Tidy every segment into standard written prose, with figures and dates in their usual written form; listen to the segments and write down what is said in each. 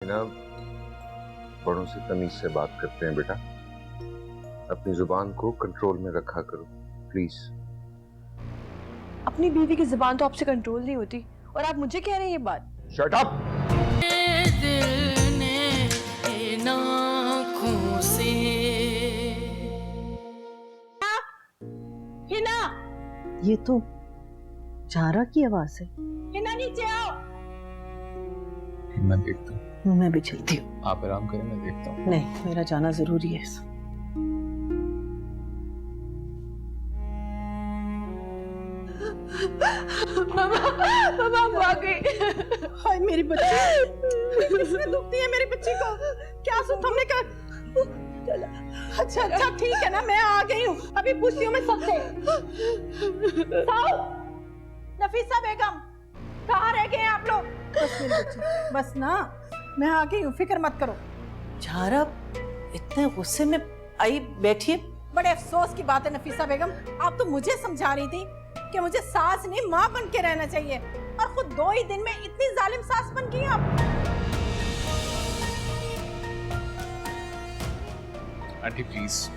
ना, बड़ों से तमीज से बात करते हैं बेटा। अपनी जुबान को कंट्रोल में रखा करो प्लीज। अपनी बीवी की जुबान तो आपसे कंट्रोल नहीं होती और आप मुझे कह रहे हैं ये बात। Shut up. हिना, ये तो जारा की आवाज है। हिना नीचे आओ। मैं देखता हूँ। मैं भी चलती हूँ। आप आराम करें, मैं देखता हूँ। नहीं, मेरा जाना जरूरी है। मामा आप आ गई। हाय मेरी बच्ची, किसने दुख दिया मेरी बच्ची को? क्या सुन तुमने कर? अच्छा अच्छा ठीक है ना, मैं आ गई हूँ, अभी पूछती हूँ मैं सबसे। नफीसा बेगम, कहाँ रह गए आप लोग? बस मेरी बच्ची, बस ना, मैं आ गई हूँ, फिक्र मत करो। जारा इतने गुस्से में आई बैठी है। बड़े अफसोस की बात है नफीसा बेगम, आप तो मुझे समझा रही थी कि मुझे सास नहीं माँ बन के रहना चाहिए, और खुद 2 ही दिन में इतनी जालिम सास बन गई आप। आंटी प्लीज,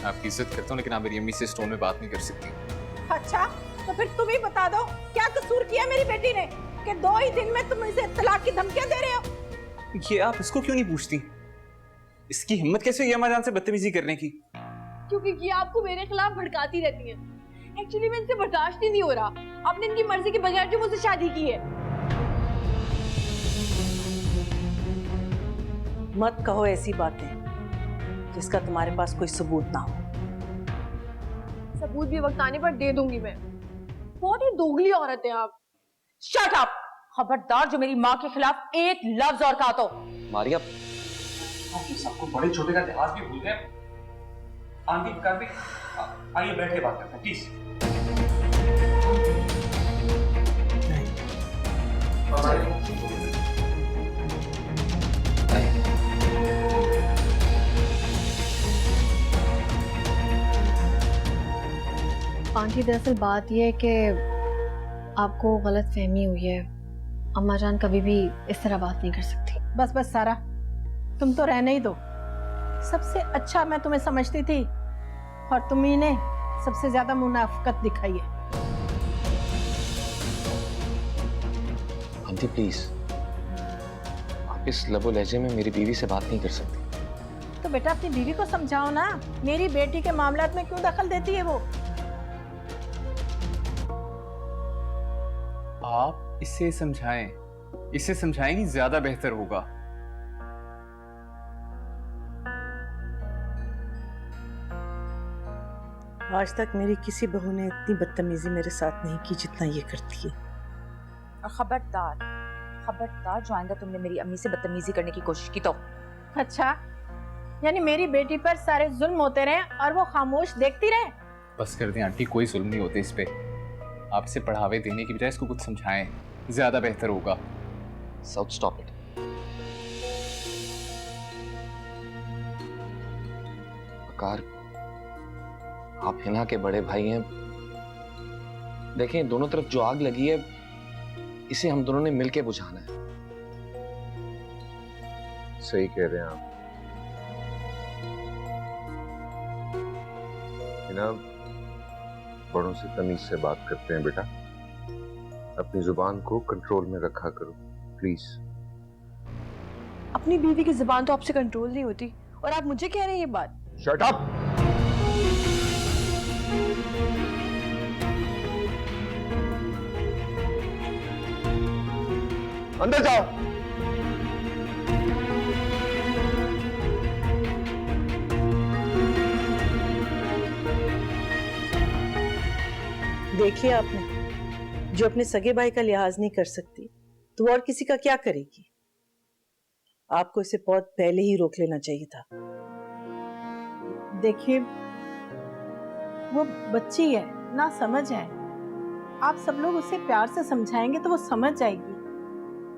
आपकी इज्जत करता हूँ, लेकिन आप मेरी अम्मी से इस टोन में बात नहीं कर सकती। अच्छा, तो फिर तुम ही बता दो, क्या कसूर किया मेरी बेटी ने कि 2 ही दिन में तुम इसे तलाक की धमकियां दे रहे हो? ये आप इसको क्यों नहीं पूछती? इसकी हिम्मत कैसे हुई अम्मा जान से बदतमीजी करने की? क्योंकि ये आपको मेरे खिलाफ भड़काती रहती है। एक्चुअली मैं इनसे बर्दाश्त ही नहीं हो रहा। आपने इनकी मर्जी के बगैर जो मुझसे शादी की है। मत कहो ऐसी बातें जिसका तुम्हारे पास कोई सबूत ना हो। सबूत भी वक्त आने पर दे दूंगी मैं। बहुत ही दोगली औरत है आप। Shut up! खबरदार जो मेरी माँ के खिलाफ एक लफ्ज और कहा तो। मारिया, आप सबको बड़े छोटे का लिहाज भी भूल गए। आंटी कर भी, आइए बैठ के बात करते हैं प्लीज। आंटी दरअसल बात यह है कि आपको गलत फहमी हुई है। अम्मा जान कभी भी इस तरह बात नहीं कर सकती। बस बस सारा, तुम तो रहने ही दो। सबसे अच्छा मैं तुम्हें समझती थी और तुम्ही ने सबसे ज्यादा मुनाफिकत दिखाई है। आंटी प्लीज, आप इस लबो लहजे में मेरी बीवी से बात नहीं कर सकती। तो बेटा अपनी बीवी को समझाओ ना, मेरी बेटी के मामलात में क्यों दखल देती है वो? आप इसे समझाएं, इसे समझाएंगी ज्यादा बेहतर होगा। आज तक मेरी किसी बहू ने इतनी बदतमीजी मेरे साथ नहीं की जितना ये करती है। और खबरदार, खबरदार जो आएगा तुमने मेरी अम्मी से बदतमीजी करने की कोशिश की तो। अच्छा, यानी मेरी बेटी पर सारे जुल्म होते रहे और वो खामोश देखती रहे? बस कर दें आंटी, कोई जुल्म नहीं होते इस पे। आप इसे बढ़ावे देने की बजाय इसको कुछ समझाएं, ज्यादा बेहतर होगा। South stop it. वकार, आप हिना के बड़े भाई हैं। देखें, दोनों तरफ जो आग लगी है इसे हम दोनों ने मिलके बुझाना है। सही कह रहे हैं आप। ना, बड़ों से तमीज से बात करते हैं बेटा। अपनी जुबान को कंट्रोल में रखा करो प्लीज। अपनी बीवी की जुबान तो आपसे कंट्रोल नहीं होती और आप मुझे कह रहे हैं ये बात। Shut up. अंदर जाओ। देखिए आपने, जो अपने सगे भाई का लिहाज नहीं कर सकती तो और किसी का क्या करेगी? आपको इसे बहुत पहले ही रोक लेना चाहिए था। देखिए, वो बच्ची है, ना समझ है। आप सब लोग उसे प्यार से समझाएंगे तो वो समझ जाएगी,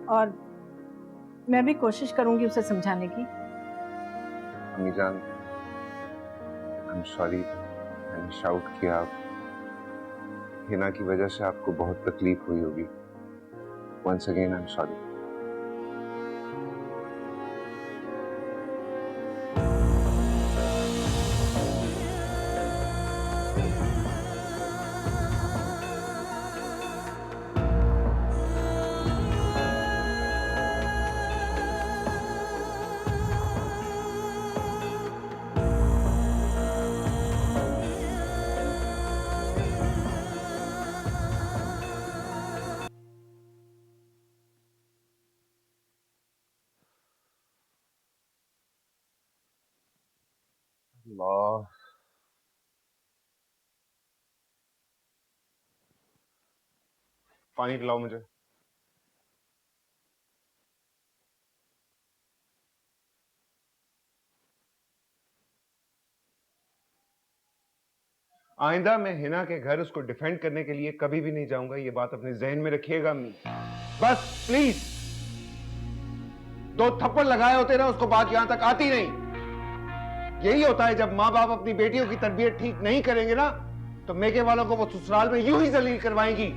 और मैं भी कोशिश करूंगी उसे समझाने की। अम्मी जान, आई एम सॉरी, मैंने शाउट किया। हिना की वजह से आपको बहुत तकलीफ हुई होगी। Once again I am sorry. अल्लाह। पानी पिलाओ मुझे। आइंदा मैं हिना के घर उसको डिफेंड करने के लिए कभी भी नहीं जाऊंगा, ये बात अपने जहन में रखिएगा अम्मी। बस प्लीज, 2 थप्पड़ लगाए होते ना, उसको बात यहां तक आती नहीं। यही होता है जब माँ बाप अपनी बेटियों की तरबियत ठीक नहीं करेंगे ना, तो मेके वालों को वो ससुराल में यूं ही जलील करवाएंगी।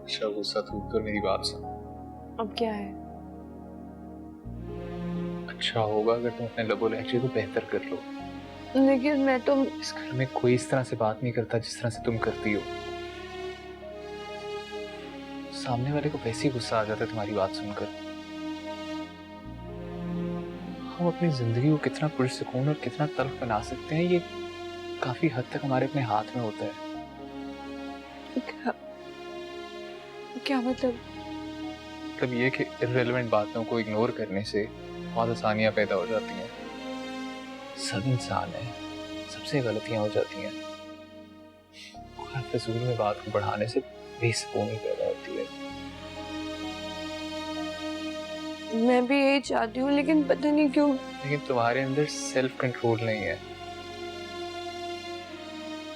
अच्छा गुस्सा तू तो मेरी बात सुन। अब क्या है? अच्छा होगा अगर तुम अपने लबो लहजे को बेहतर कर लो। लेकिन मैं तो इस घर में कोई इस तरह से बात नहीं करता जिस तरह से तुम करती हो। सामने वाले को वैसे ही गुस्सा आ जाता है तुम्हारी बात सुनकर। हम अपनी जिंदगी को कितना पुरसुकून और कितना तल्ख बना सकते हैं, ये काफी हद तक हमारे अपने हाथ में होता है। क्या मतलब? मतलब ये कि इर्रेलेवेंट बातों को इग्नोर करने से बहुत आसानियां पैदा हो जाती हैं। सब इंसान है, सबसे गलतियां हो जाती हैं। और फजूल में बात को बढ़ाने से बेसुकूनी पैदा होती है। मैं भी यही चाहती हूँ, लेकिन पता नहीं क्यों। लेकिन तुम्हारे अंदर सेल्फ कंट्रोल नहीं है।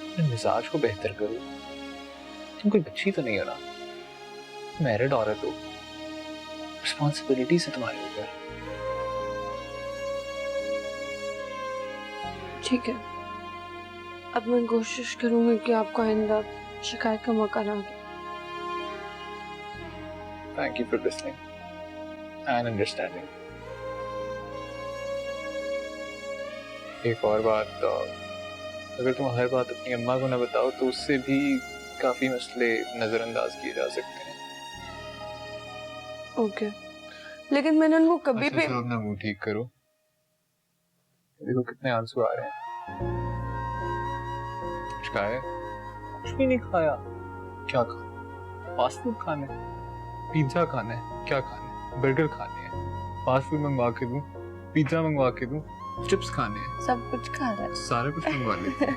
अपने मिजाज को बेहतर करो। तुम कोई बच्ची तो नहीं हो ना, मैरिड औरत हो, रिस्पॉन्सिबिलिटी है तुम्हारे ऊपर। ठीक है, अब मैं कोशिश करूंगी कि आपको आइंदा शिकायत का मौका ना दे। Thank you for listening and understanding. एक और बात, अगर तुम हर बात अपनी अम्मा को ना बताओ तो उससे भी काफी मसले नजरअंदाज किए जा सकते हैं। ओके, लेकिन मैंने उनको कभी भी अच्छा, अपना मुंह ठीक करो। देखो कितने आंसू आ रहे हैं। कुछ खाया? कुछ भी नहीं खाया। क्या खाना? फास्ट फूड खाना है, पिज्जा खाना है, क्या खाना है? बर्गर खाने हैं, फास्ट फूड मंगवा के दूं, पिज्जा मंगवा के दूं, चिप्स खाने हैं, सब कुछ खा रहा है। सारा कुछ मंगवा लेते हैं।